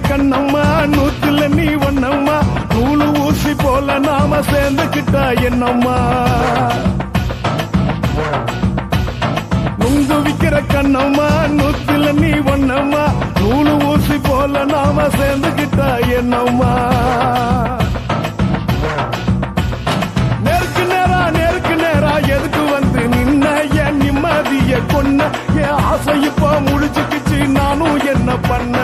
கண்ணம்மா நூத்துல நீ ஒண்ணம்மா நூலு ஊசி போல நாம சேர்ந்துக்கிட்டா என்னம்மா நுங்கு விக்கிற கண்ணம்மா நூத்துல நீ ஒண்ணம்மா நூலு ஊசி போல நாம சேர்ந்துக்கிட்டா என்னம்மா நேருக்கு நேரா எதுக்கு வந்து நின்ன என் நிம்மதிய கொன்ன என் ஆசை இப்ப முடிச்சுக்கிச்சு நானும் என்ன பண்ண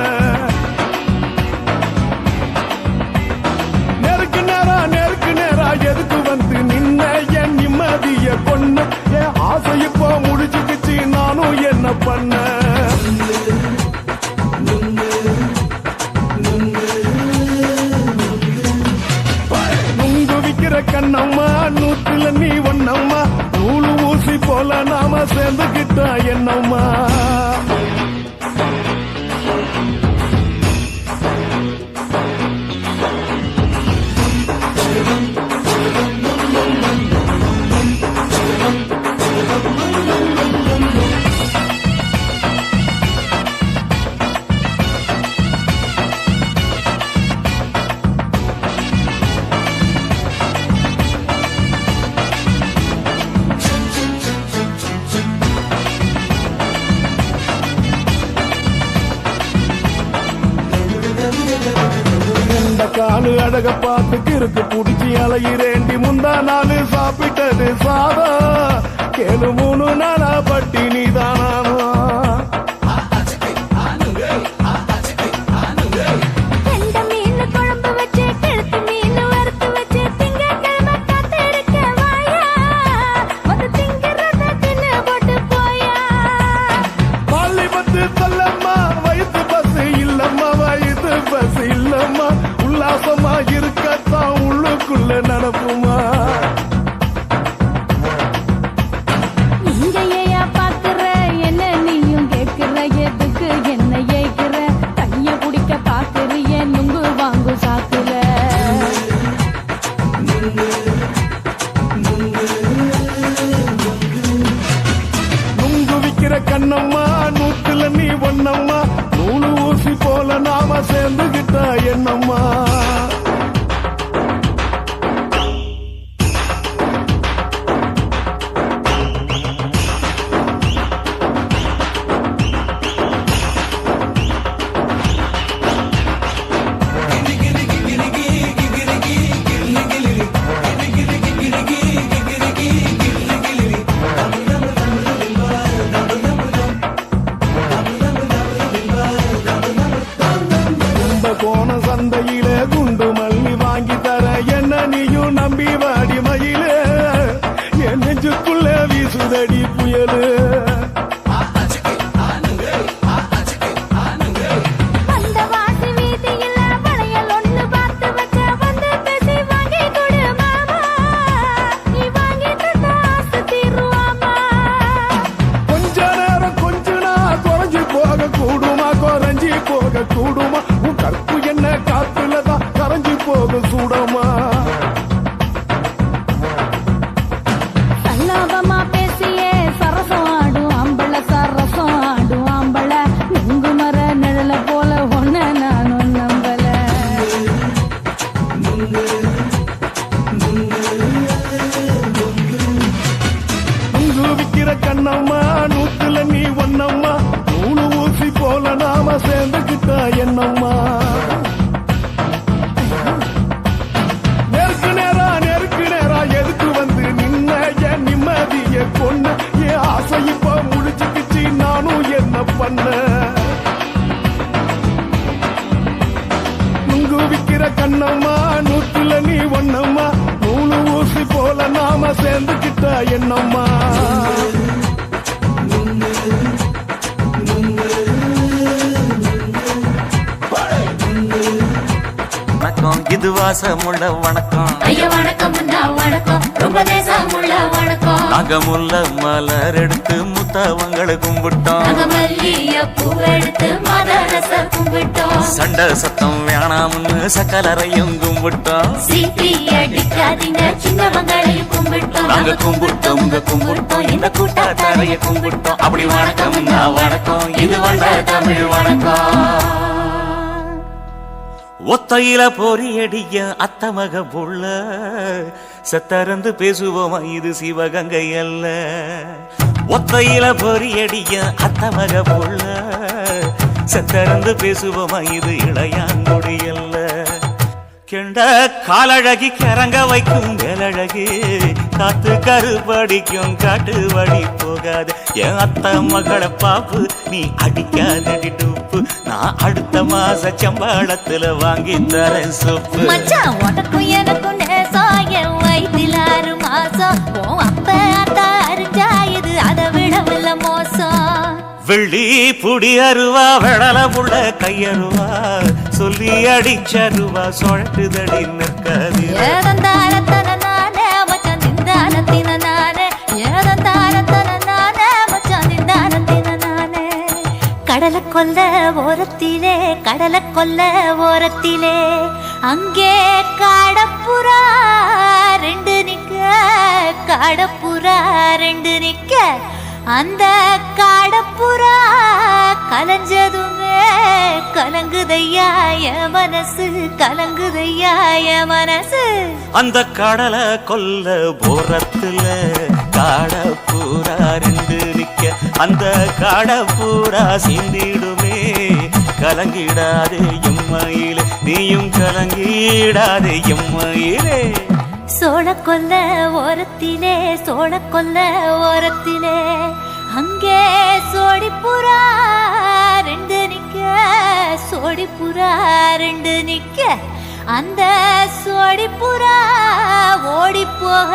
நேருக்கு நேரா எதுக்கு வந்து நின்ன என் நிம்மதிய கொன்ன என் ஆசை இப்ப முடிச்சுக்கிச்சு நானும் என்ன பண்ண நுங்கு விக்கிற கண்ணம்மா நூத்துல நீ ஒண்ணம்மா நூலு ஊசி போல நாம சேர்ந்துக்கிட்டா என்னம்மா காலு அழக பார்த்து கிறுக்கு புடிச்சி அலையிறேண்டி முந்தா நாலு சாப்பிட்டது சாதா கேளு 3 நாளா பட்டினி தானானோ சொல்லம்மா வயிற்று பஸ் இல்லம்மா வயிற்று பஸ் இல்லம்மா உல்லாசமா இருக்கத்தான் உள்ளுக்குள்ள நடப்புமா இங்கேயா பாக்குற என்ன நீயும் கேட்கிற எதுக்கு என்ன ஏய்க்கிற கைய குடிக்க பாக்குறிய நுங்கு வாங்கு சாக்குற நுங்கு விக்கிற கண்ணம்மா நூத்துல நீ ஒண்ணம்மா நூலு ஊசி போல நாம சேர்ந்துகிட்டா என்னம்மா போன சந்தையில குண்டு மல்லி வாங்கி தர என்ன நீயும் நம்பி வாடி மயில என் நெஞ்சுக்குள்ள வீசுதடி புயலு கொஞ்ச நேரம் கொஞ்ச நான் குறைஞ்சி போக கூடுமா குறைஞ்சி போக கூடுமா கற்பு என்ன காத்துலதான் கரைஞ்சி போக சூடமா சல்லாபமா பேசியே சரசம் ஆடும் ஆம்பள சரசம் ஆடும் ஆம்பள நுங்கு மர நிழல போல ஒன்ன நானும் நம்பல நுங்கு விக்கிற கண்ணம்மா நூத்துல நீ ஒண்ணம்மா நூலு ஊசி போல நாம சேர்ந்துக்கிட்டா என்னம்மா நேருக்கு நேரா எதுக்கு வந்து நின்ன என் நிம்மதிய கொன்ன என் ஆசை இப்ப முடிச்சுக்கிச்சு நானும் என்ன பண்ண நுங்கு விக்கிற கண்ணம்மா நூத்துல நீ ஒண்ணம்மா நூலு ஊசி போல நாம சேர்ந்துக்கிட்டா என்னம்மா இது வாசமுள்ள வணக்கம் ஐயா வணக்கம் வணக்கம் ரொம்ப தேசமுள்ள வணக்கம் நாகமுள்ள மலர் எடுத்து முத்தவங்களை கும்பிட்டோம் பூ எடுத்து மதரச கும்பிட்டோம் சண்டை சத்தம் வேணாம்னு சக்கலரையும் கும்பிட்டோம் சீட்டி அடிக்காதீங்க சின்னவங்களையும் கும்பிட்டோம் நாங்க கும்பிட்டோம் இந்த கூட்டாத்தாரைய கும்பிட்டோம் அப்படி வணக்கம் வணக்கம் இது வந்த தமிழ் வணக்கம் ஒத்தையில பொறியடிய அத்தமக புள்ள சத்தறந்து பேசுவோமா இது சிவகங்கை அல்ல. ஒத்தையில பொறியடிய அத்தமக புள்ள சத்தறந்து பேசுவோமா இது இளையாங்குடி அல்ல. கெண்ட காலழகி கிறங்க வைக்கும் வேலழகி காத்து கருப்படிக்கும் காட்டு வழி போகாது. என் அத்த மகளை பாப்பு நீ அடிக்காதடி டூப்பு. நான் அடுத்த மாச சம்பளத்துல வாங்கி தரேன் சோப்பு. மச்சான் உனக்கும் எனக்கும் நேசம் என் வயிற்றில் 6 மாசம். உன் அப்ப அத்தா அறிஞ்சாயுது அதை விடவில்ல மோசம். வெள்ளி புடி அருவா வெடல புள்ள கையருவா சொல்லி அடிச்சருவா சொழட்டுதடி நிற்காது. ஏதந்தாரத்தன நானே மச்சான் நிந்தானத்தின நானே. ஏதந்தாரத்தன நானே மச்சான் நிந்தானத்தின நானே. கடலை கொல்ல ஓரத்திலே கடலை கொல்ல ஓரத்திலே அங்கே காடப்புறா 2 நிக்க. காடப்புறா 2 நிக்க. அந்த காடப்புறா கலஞ்சதுமே கலங்குதையா என் மனசு. கலங்குதையா என் மனசு. அந்த கடலை கொல்ல போரத்துல காடப்பூரா 2 நிக்க. அந்த காடப்பூரா சிந்திடுமே கலங்கிடாதே எம்மையிலே நீயும் கலங்கிடாதே எம்மையிலே. சோழ கொல்ல ஓரத்திலே சோழ கொல்ல ஓரத்திலே அங்கே சோடிப்புறா 2 நிக்க. சோடிப்புறா 2 நிக்க. அந்த சோடிப்புறா ஓடி போக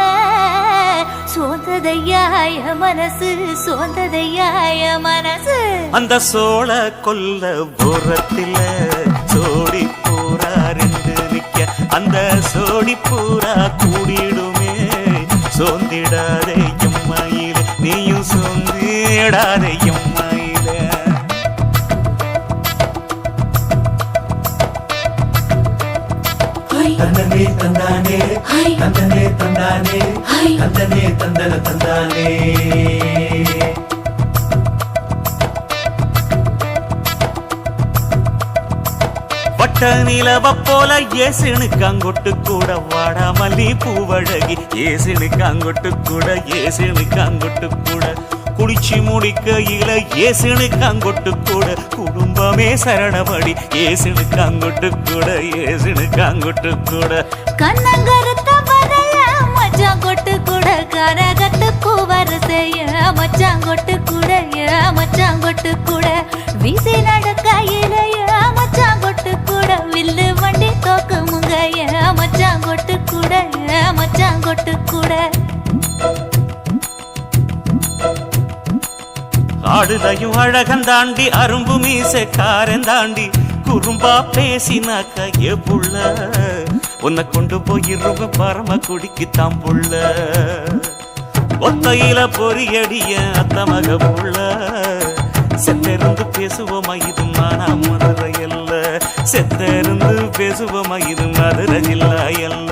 சோந்ததையா என் மனசு. சோந்ததையா என் மனசு. அந்த சோழ கொல்ல போரத்தில சோடி பூரா 2 நிக்க. அந்த சோடி பூரா கூடிடுமே சோந்திடாதே எம்மையிலே நீயும் சோந்திடாதே எம்மையிலே. தந்தனே தந்தானே தந்தனே தந்தானே தந்தனே தந்தன தந்தானே. வட்ட நிலவ போல ஏசுனுக்கு அங்கொட்டு கூட வாடாமல்லி பூவழகி. ஏசுனுக்கு அங்கொட்டு கூட ஏசுனுக்கு அங்கொட்டு கூட குளிச்சு முடிக்கையில ஏசுனுக்கு அங்கொட்டு கூட குடும்பமே சரணபடி. ஏசுனுக்கு அங்கொட்டு கூட ஏசுனுக்கு அங்கொட்டு கூட. கண்ணங்கருத்த வரைய மச்சான் கொட்டு கூட கரகத்துக்கு வரிசைய மச்சான் கொட்டு கூட மச்சான் கொட்டு கூட. வீசி நடக்கையில மச்சான் கொட்டு கூட வில்லு வண்டி தோக்குமுங்க மச்சான் கொட்டு கூட மச்சான் கொட்டு கூட. ஆடுதையும் அழகந்தாண்டி அரும்பு மீசக்காரன் தாண்டி குறும்பா பேசினாக்க ஏ புள்ள உன்னை கொண்டு போயிருவ பரம குடிக்கு தாம்புள்ள. ஒத்தையில பொறியடிய அத்தமக புள்ள செத்திருந்து பேசுவோமா இது மானா மதுரை அல்ல. செத்திருந்து பேசுவோமா இது மதுரை ஜில்லா அல்ல.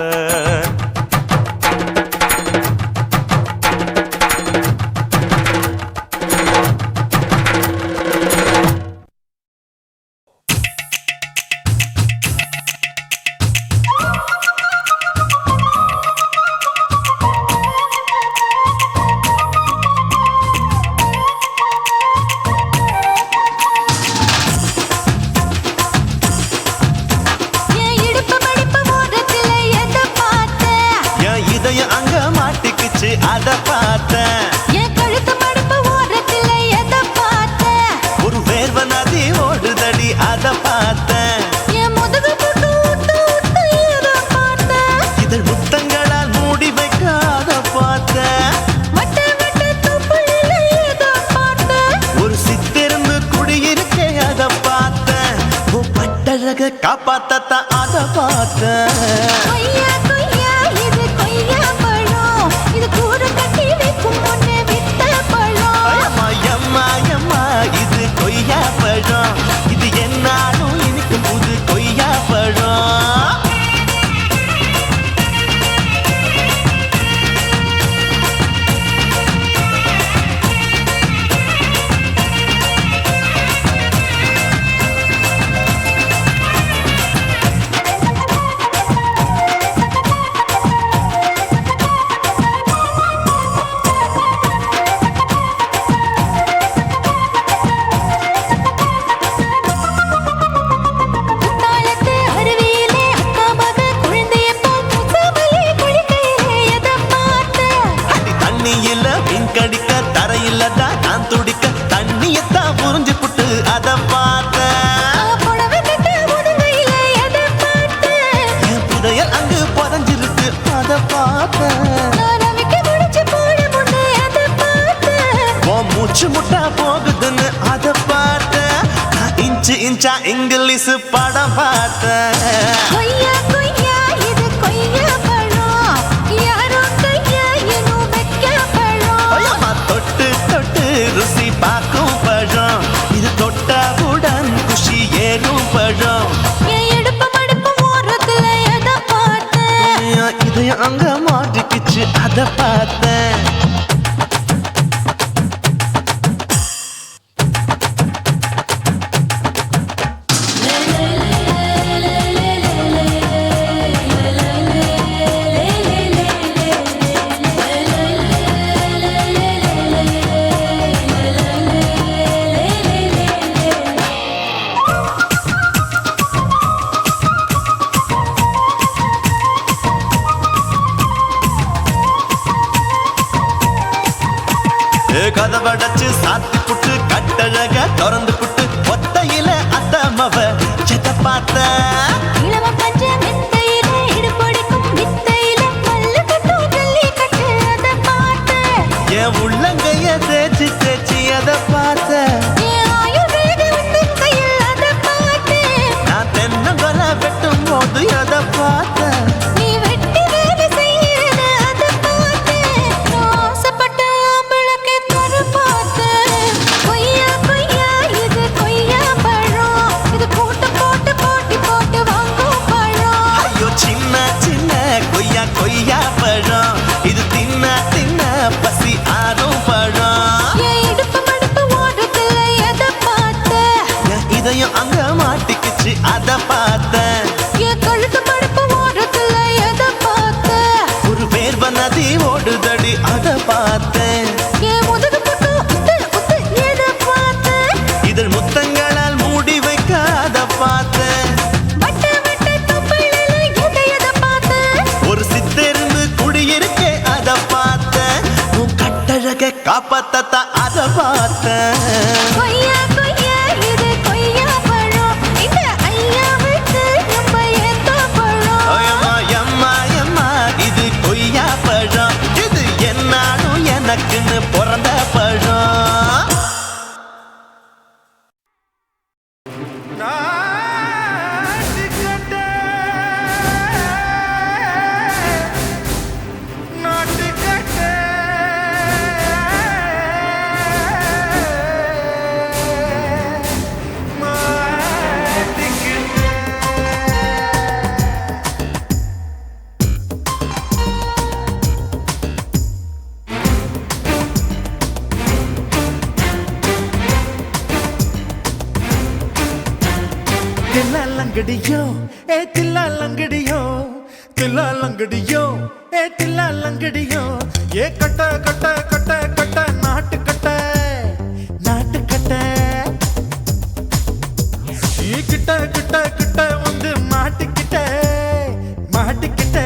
அத பார்த்தேன். என் கழுத்து மடிப்பு ஓரத்தில் எதை பார்த்தேன். ஒரு வேர்வ நதி ஓடுதடி அத பார்த்தேன். என் முதுகு போட்டு விட்டு விட்டு எதை பார்த்தேன். இதழ் முத்தங்களால் மூடி வைக்க அத பார்த்தேன். வட்ட வட்ட தொப்புளில எதை பார்த்தேன். ஒரு சித்திருந்து குடியிருக்க அத பார்த்தேன். பட்டழக காப்பாத்தத்தான் அத பார்த்தேன். கொய்யா கொய்யா இது கொய்யா பழம். இது கூற கட்டி வைக்கும் முன்னே வித்த பழம். அம்மா எம்மா எம்மா இது கொய்யா பழம். இது என்னாலும் எனக்கு புது கொய்யா பழம். மூச்சு முட்டா போகுதுன்னு அத பார்த்தேன். இன்ச்சு இன்ச்சா இங்கிலீஷ் படம் பார்த்தேன். கொய்யா கொய்யா இது கொய்யா பழம், யாரோ கையா இன்னும் வைக்க பழம். ஐயம்மா, தொட்டு தொட்டு ருசி பார்க்கும் பழம், இது தொட்டாவுடன் குஷி ஏறும் பழம். என் இடுப்பு மடுப்பு ஓரத்துல எதை பார்த்தேன்? இதயம் அங்க மாட்டிக்கிச்சு அத பார்த்தேன். கதவடைச்சு சாத்தி புட்டு கட்டழக திறந்து புட்டு ஒத்தையில அத்தமவ செத்த பார்த்த. இளம பஞ்ச மெத்தையில இடுப்பொடிக்கும் வித்தையில மல்லு கட்டும் ஜல்லி கட்டு அதை பார்த்தேன். என் உள்ளங்கைய தேய்ச்சி தேய்ச்சி அத பார்த்த. என் ஆயுர்வேத உந்தன் கையில் அதை பார்த்தேன். நான் தென்னங்கொலை வெட்டும் போது அத பார்த்த. நீ வெட்டி வேலை செய்யறது அதை பார்த்தேன். ஆசைப்பட்ட ஆம்பளுக்கு தர பார்த்தேன். கொய்யா கொய்யா இது கொய்யா பழம், இது போட்டு போட்டு போட்டி போட்டு வாங்கும் பழம். ஐயோ சின்ன சின்ன கொய்யா கொய்யா பழம், இது தின்ன தின்ன பசி ஆறும் பழம். என் இடுப்பு மடுப்பு ஓரத்துல எதை பார்த்தேன்? என் இதயம் அங்க மாட்டிக்கிச்சு அத பார்த்தேன். என் கழுத்து மடுப்பு ஓரத்துல எதை பார்த்தேன்? ஒரு வேர்வ நதி ஓடுதடி அத பார்த்தேன். என் முதுகு பட்டு உத்து உத்து எதை பார்த்தேன்? இதழ் முத்தங்களால் மூடி வைக்க அத பார்த்தேன். வட்ட வட்ட தொப்பையில எதை பார்த்தேன்? ஒரு சித்தெரும்பு குடியிருக்கே அத பார்த்தேன். உன் கட்டழக காப்பாத்தத்தா அத பார்த்தேன். கொய்யா கொய்யா இது கொய்யா பழம், இந்த ஐயா விட்டு நம்ம ஏத்த பழம். ஐயம்மா, எம்மா, எம்மா, இது கொய்யா பழம், இது என்னாலும் எனக்குன்னு பிறந்த பழம். தில்லாலங்கடியோ ஏ தில்லாலங்கடியோ, தில்லாலங்கடியோ ஏ தில்லாலங்கடியோ, ஏ கட்ட கட்ட கட்ட கட்ட நாட்டு கட்ட நாட்டு கட்ட. நீ கிட்ட கிட்ட கிட்ட வந்து மாட்டிக்கிட்ட மாட்டிக்கிட்ட.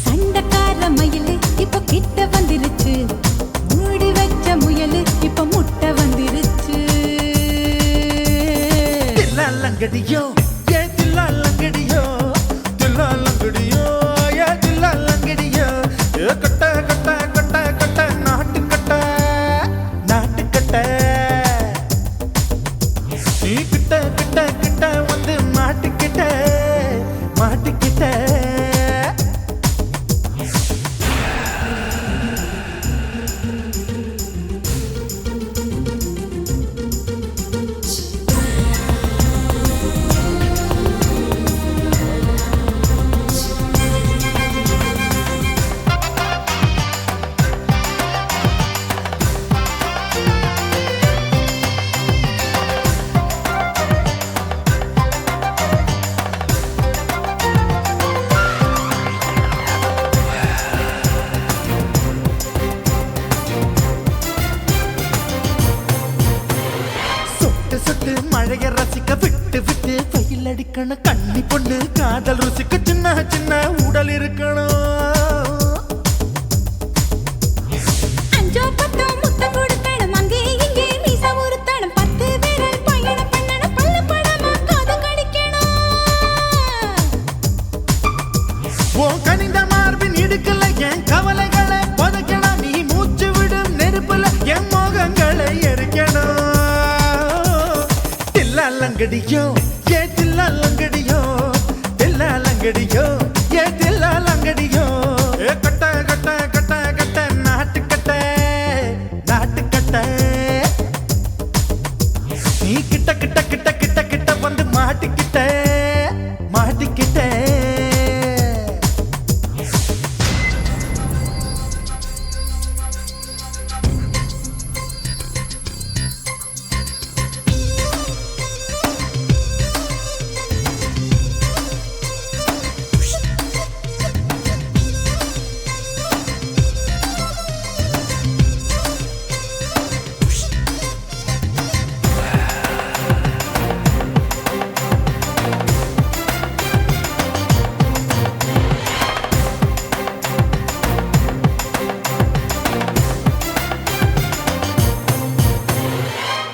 சண்டைக்கார மயிலு இப்ப கிட்ட வந்துருச்சு, மூடி வச்ச முயலு இப்ப முட்டை வந்துருச்சு. தில்லாலங்கடியோ ஏ தில்லாலங்கடியோ, தில்லாலங்கடியோ ஏ தில்லாலங்கடியோ, ஏ கட்ட கட்ட கட்ட கட்ட நாட்டு கட்ட நாட்டு கட்ட. நீ கிட்ட கிட்ட கிட்ட வந்து மாட்டிக்கிட்ட மாட்டிக்கிட்ட. மழைய ரசிக்க விட்டு விட்டு வெயில் அடிக்கணும். கண்ணி பொண்ணு காதல் ருசிக்க சின்ன சின்ன உடல் இருக்கணும். அஞ்சோ பத்தோ முத்தம் கொடுக்கணும், அங்கே இங்கே மீச உறுத்தணும், 10 விரல் பயணம் பண்ணணும், பல்ல படமா காது கடிக்கணும். உன் கனிந்த மார்பின் இடுக்கல என் கவலைகளை புதைக்கணும். நீ மூச்சு விடு லங்கடியோ ஏ தில்லா லங்கடியோ தில்லா லங்கடியோ ஏ தில்லா லங்கடியோ ஏ கட்ட கட்ட கட்ட கட்ட நாட்டு கட்ட நாட்டு கட்ட நீ கிட்ட கிட்ட கிட்ட கிட்ட கிட்ட வந்து மாட்டிக்கிட்ட மாட்டிக்கிட்ட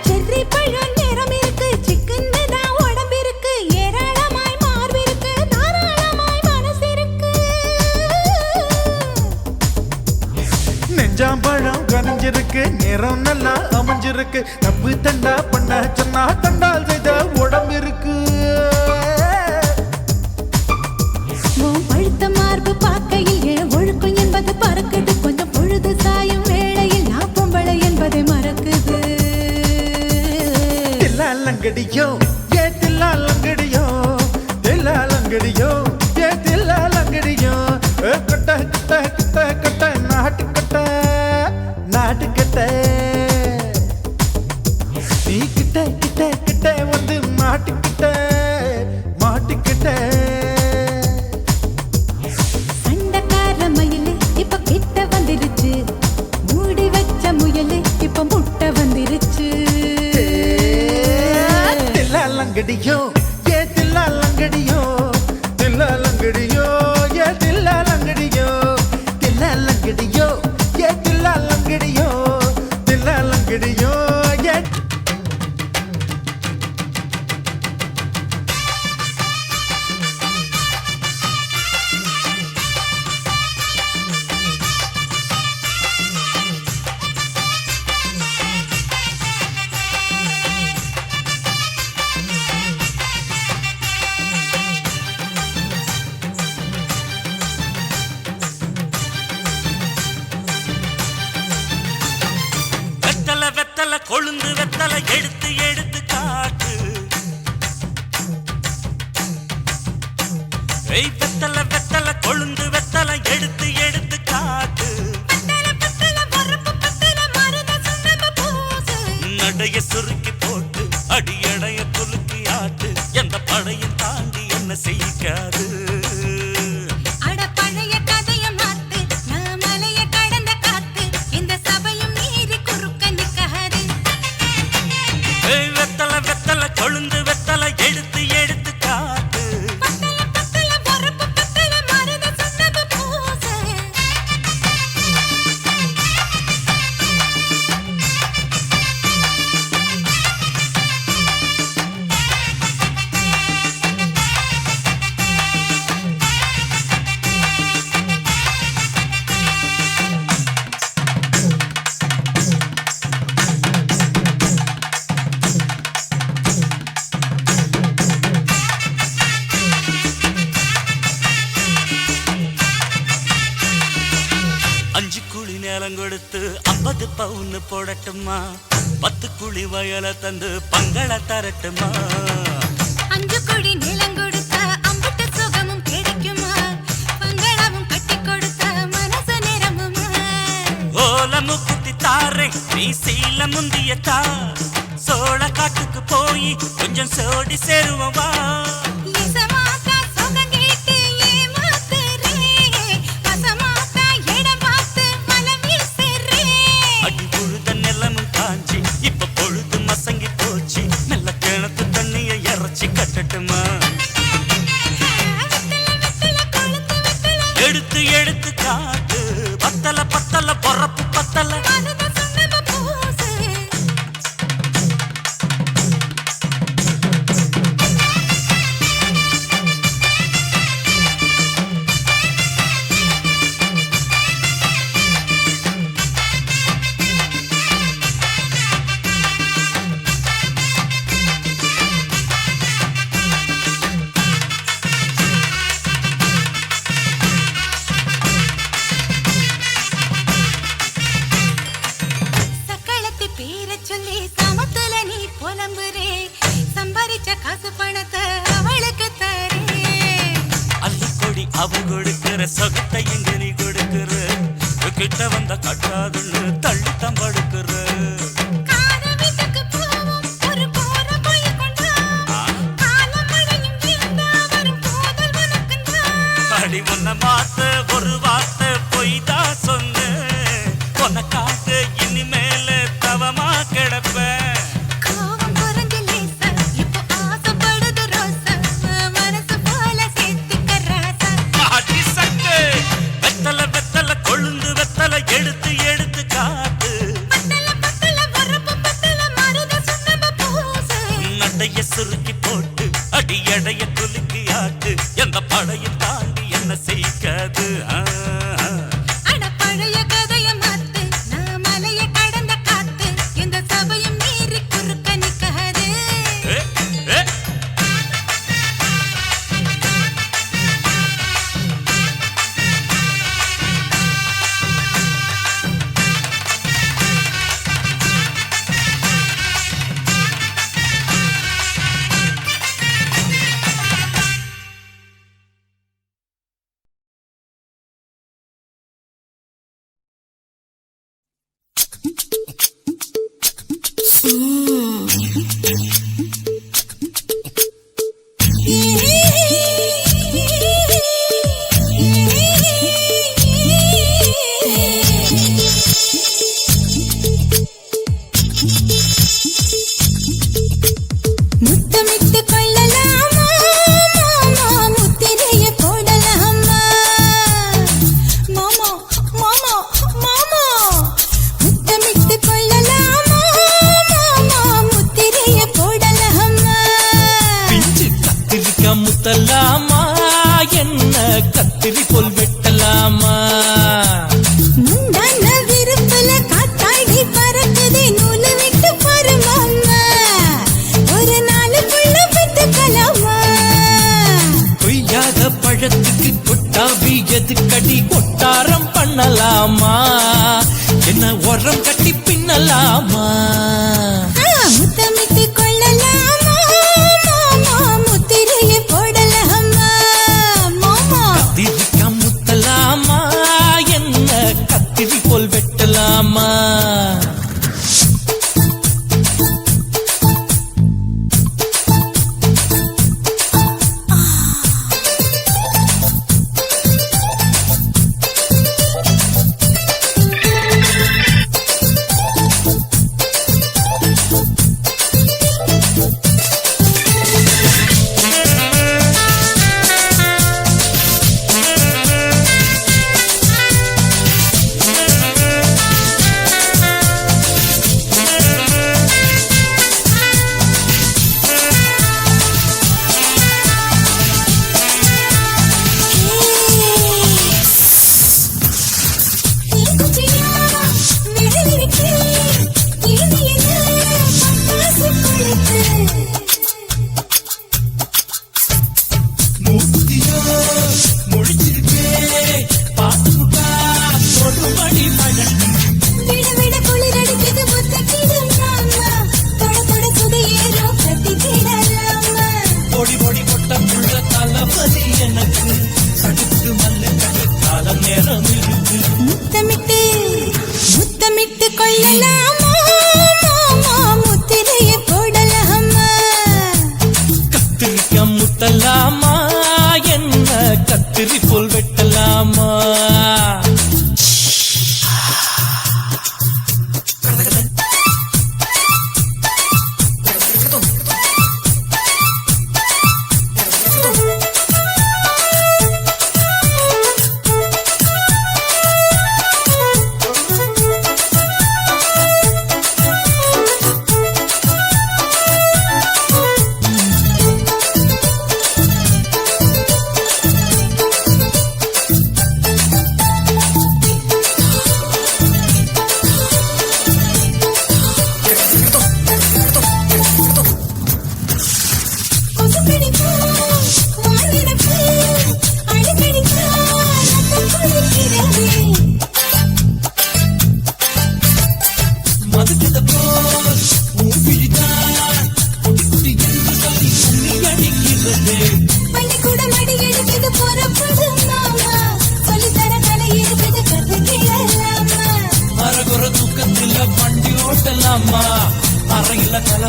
செர்ரி பழம் நிறம் இருக்கு சிக்கன்னு தான் உடம்பிருக்கு ஏராளமாய் மார்பிருக்கு தாராளமாய் மனசிருக்கு நெஞ்சாம்பழம் கனிஞ்சிருக்கு நிறம் நல்லா அமைஞ்சிருக்கு தப்பு தண்டா பண்ண சொன்னா தண்டால் செய்த உடம்பு இருக்கு உன் பழுத்த மார்பு பார்க்கையில் என் ஒழுக்கம் என்பது பறக்குது கொஞ்சம் பொழுது சாயும் வேளையில் நான் பொம்பளை என்பதை மறக்குது தில்லா லங்கடியோ ஏ தில்லா லங்கடியோ தில்லா லங்கடியோ ஏ தில்லா லங்கடியோ கட்ட கட்ட கட்ட கட்ட நாட்டு கட்ட நாட்டு கட்ட நீ கிட்ட கிட்ட கிட்ட வந்து மாட்டிக்கிட்ட மாட்டிக்கிட்ட சண்டைக்கார மயிலு இப்ப கிட்ட வந்துருச்சு மூடி வச்ச முயலு இப்ப முட்டை வந்துருச்சு தில்லா லங்கடியோ ஏ தில்லா லங்கடியோ தில்லா லங்கடியோ ஏ தில்லா லங்கடியோ தில்லா லங்கடியோ ஏ தில்லா லங்கடியோ தில்லா லங்கடியோ ஏ வெத்தல வெத்தல கொழுந்து வெத்தல எடுத்து எடுத்து காட்டு ஏய் வெத்தல வெத்தல கொழுந்து வெத்தல எடுத்து எடுத்து காட்டு நடைய சுருக்கி போட்டு அடியடைய குலுக்கி ஆட்டு எந்த படையும் தாண்டி என்ன செய்யாது அட பழைய கதைய மாத்து நான் மலைய கடந்த காத்து இந்த சபையும் மீறி குறுக்க நிக்காது ஏய் வெத்தல வெத்தல கொழுந்து வெத்தல எடுத்து எடுத்து காட்டு பத்தல பத்தல பொறப்பு பத்தல மருத சுண்ணப பூசு அஞ்சு குழி நேரம் கொடுத்து 50 பவுன் போடட்டுமா 10 குழி வயல தந்து பங்கள தரட்டுமா அஞ்சு கோடி நிலம் கொடுத்தா அம்புட்டு சுகமும் கிடைக்குமா பங்களாவும் கட்டி கொடுத்தா மனசு நிரம்புமா ஓல முக்குத்தி தாரே நீ சீல முந்திய தா சோழ காட்டுக்கு போய் கொஞ்சம் சோடி சேருவம் வா இசமாத்தா சுகம் கேட்டு ஏமாத்துறே வசமாத்தா இடம் பார்த்து மலம் வீசுறே அடி புழுத நிலமும் காஞ்சி இப்ப பொழுது மசங்கி போச்சு நல்ல கிணத்து தண்ணிய இறச்சி கட்டட்டுமா எடுத்து எடுத்து காட்டு பத்தல பத்தல பொறப்பு பத்தல மனத சுண்ணப பூசு புலம்புறேன் சம்பாரிச்ச காசு பணத்தை அவளுக்கு தரேன் அள்ளிக்கொடி அவ கொடுக்கிற சொகத்தை எங்க நீ கொடுக்கிற கிட்ட வந்த கட்டாதுன்னு தள்ளித்தான் படுக்கிற கார வீட்டுக்கு போவோம் ஒரு போற போய் கொண்டா காலம் மழையும் வீழ்ந்தா வரும் போதல் உனக்குந்தா அடி உன்னை மாத்த ஒரு வார்த்தை பொய் தான் சொன்னேன் உனக்காக இனிமேல தவமா கிடப்பேன் கோவம் குறைஞ்ச லேசா இப்போ ஆசைப்படுது ரோசா மனசு போல சேர்த்துக்க ராசா அடி சக்கு வெத்தல வெத்தல கொழுந்து வெத்தல எடுத்து எடுத்து காட்டு பத்தல வரப்பு பத்தல மருத சுண்ணாம்பு பூசு நடைய சுருக்கி போட்டு அடி எடைய குலுக்கி ஆட்டு எந்த படையும் தாண்டி என்ன செய்யாது அட பழைய கதைய மாத்து நான் மலைய கடந்த காத்து இந்த சபையும் மீறி குறுக்க நிக்காது ஏ, ஏ. முத்தமிட்டு கொள்ளலாமா மாமா முத்திரைய போடலாமா மாமா மாமா மாமா முத்தமிட்டு கொள்ளலாமா மாமா முத்திரைய போடலாமா பிஞ்சு கத்திரிக்கா முத்தலாமா என்ன கத்திரி போல் வெட்டலாமா முந்தான விருப்பல காத்தாடி பறக்குதே நூலு விட்டு பாரு மாமா ஒரு நாளுக்குள்ள பெற்றுக்கலாமா கொய்யாத பழத்துக்கு கொட்டாவி எதுக்கடி கொட்டாரம் பண்ணலாமா என்ன உரம் கட்டி பின்னலாமா முத்தமிட்டு கொள்ளலாமா மாமா முத்திரைய போடலாமா மாமா கத்திரிக்கா முத்தலாமா என்ன கத்திரி போல் வெட்டலாமா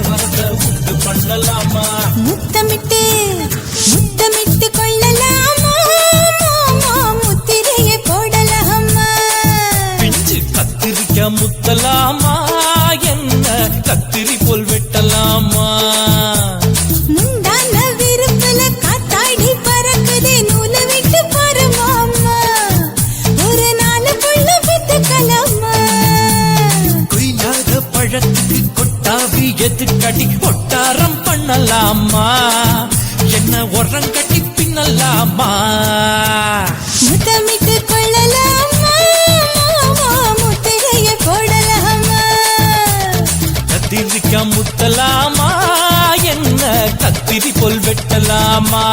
கலவரத்தை உண்டு பண்ணலாமா முத்தமிட்டு முத்தமிட்டு கொள்ளலாமா முத்திரையை போடலாமா பிஞ்சு கத்திரிக்க முத்தலாமா என்ன கத்திரி போல் வெட்டலாமா முந்தான விருப்பல காத்தாடி பறக்குதே நூல விட்டு பரமாமா ஒரு நாலு புள்ள வித்துக்கலாமா கொய்யாத பழத்துக்கு கொட்டாவி எதுக்கடி ஒட்டாரம் பண்ணலாமா என்ன உரம் கட்டி பின்னலாமா முத்தமிட்டு கொள்ளலாமா முத்திரையை போடலாமா கத்திரிக்க முத்தலாமா என்ன கத்திரி போல் வெட்டலாமா